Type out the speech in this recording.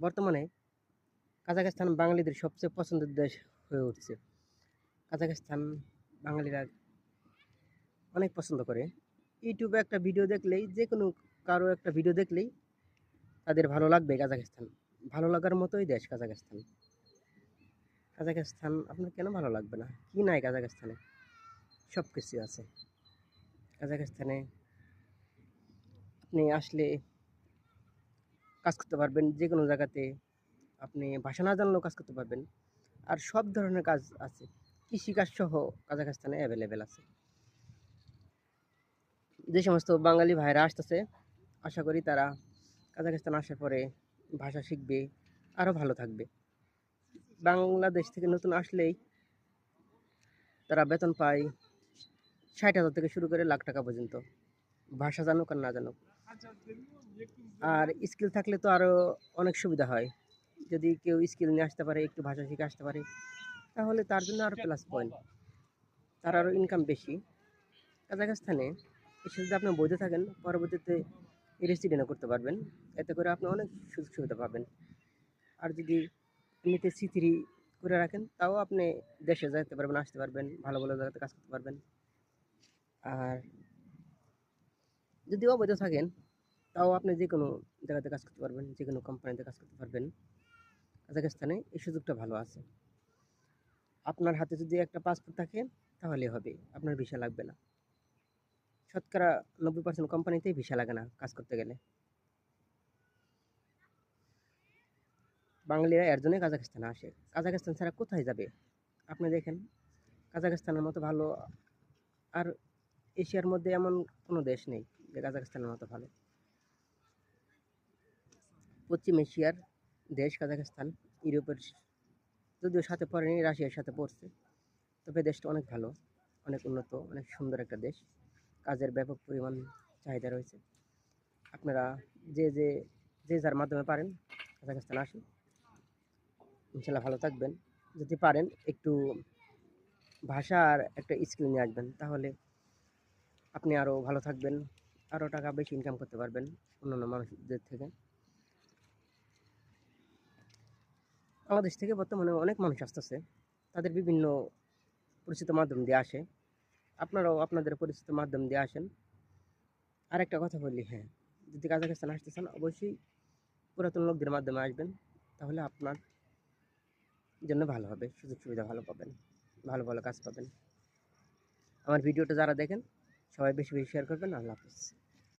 বর্তমানে কাজাখস্তান বাঙালিদের সবচেয়ে পছন্দের দেশ হয়ে উঠছে। কাজাখস্তান বাঙালিরা অনেক পছন্দ করে। ইউটিউবে একটা ভিডিও দেখলেই, যে কোনো কারো একটা ভিডিও দেখলেই তাদের ভালো লাগবে কাজাখস্তান। ভালো লাগার মতোই দেশ কাজাখস্তান। কাজাখস্তান আপনার কেন ভালো লাগবে না? কি নাই কাজাখস্তানে? সব কিছু আছে কাজাখস্তানে। আপনি আসলে কাজ করতে পারবেন যে কোনো জায়গাতে। আপনি ভাষা না জানলেও কাজ করতে পারবেন। আর সব ধরনের কাজ আছে, কৃষিকাজ সহ কাজাখস্তানে অ্যাভেলেবেল আছে। যে সমস্ত বাঙালি ভাইরা আসতেছে, আশা করি তারা কাজাখস্তান আসার পরে ভাষা শিখবে, আরও ভালো থাকবে। বাংলাদেশ থেকে নতুন আসলেই তারা বেতন পায় 60,000 থেকে শুরু করে লাখ টাকা পর্যন্ত, ভাষা জানুক আর না জানুক। আর স্কিল থাকলে তো আরও অনেক সুবিধা হয়। যদি কেউ স্কিল নিয়ে আসতে পারে, একটু ভাষা শিখে আসতে পারে, তাহলে তার জন্য আরও প্লাস পয়েন্ট, তার আরও ইনকাম বেশি। কাজাখস্তানে এসে যদি আপনি বৈধ থাকেন, পরবর্তীতে রেসিডেন্টও করতে পারবেন। এতে করে আপনি অনেক সুযোগ সুবিধা পাবেন। আর যদি এমনিতে C3 করে রাখেন, তাও আপনি দেশে যেতে পারবেন, আসতে পারবেন, ভালো ভালো জায়গাতে কাজ করতে পারবেন। আর যদি অবৈধ থাকেন, তাও আপনি যে কোনো জায়গাতে কাজ করতে পারবেন, যে কোনো কোম্পানিতে কাজ করতে পারবেন। কাজাখস্তানে এই সুযোগটা ভালো আছে। আপনার হাতে যদি একটা পাসপোর্ট থাকে তাহলে হবে, আপনার ভিসা লাগবে না। শতকরা 90% কোম্পানিতেই ভিসা লাগে না কাজ করতে গেলে। বাঙালিরা এর জন্যই কাজাখস্তানে আসে। কাজাখস্তান ছাড়া কোথায় যাবে? আপনি দেখেন, কাজাখস্তানের মতো ভালো আর এশিয়ার মধ্যে এমন কোনো দেশ নেই যে কাজাখস্তানের মতো ভালো। পশ্চিম এশিয়ার দেশ কাজাখস্তান, ইউরোপের যদিও সাথে পড়েনি, রাশিয়ার সাথে পড়ছে, তবে দেশটা অনেক ভালো, অনেক উন্নত, অনেক সুন্দর একটা দেশ। কাজের ব্যাপক পরিমাণ চাহিদা রয়েছে। আপনারা যে যে যে যার মাধ্যমে পারেন কাজাখস্তানে আসুন, ইনশাল্লাহ ভালো থাকবেন। যদি পারেন একটু ভাষা আর একটা স্কিল নিয়ে আসবেন, তাহলে আপনি আরও ভালো থাকবেন, আরও টাকা বেশি ইনকাম করতে পারবেন অন্যান্য মানুষদের থেকে। বাংলাদেশ থেকে বর্তমানে অনেক মানুষ আসতেছে, তাদের বিভিন্ন পরিচিত মাধ্যম দিয়ে আসে। আপনারাও আপনাদের পরিচিত মাধ্যম দিয়ে আসেন। আরেকটা কথা বলি, হ্যাঁ, যদি কাজাখস্তান আসতে চান, অবশ্যই পুরাতন লোকদের মাধ্যমে আসবেন, তাহলে আপনার জন্য ভালো হবে, সুযোগ সুবিধা ভালো পাবেন, ভালো ভালো কাজ পাবেন। আমার ভিডিওটা যারা দেখেন, সবাই বেশি বেশি শেয়ার করবেন। আল্লাহ হাফিজ।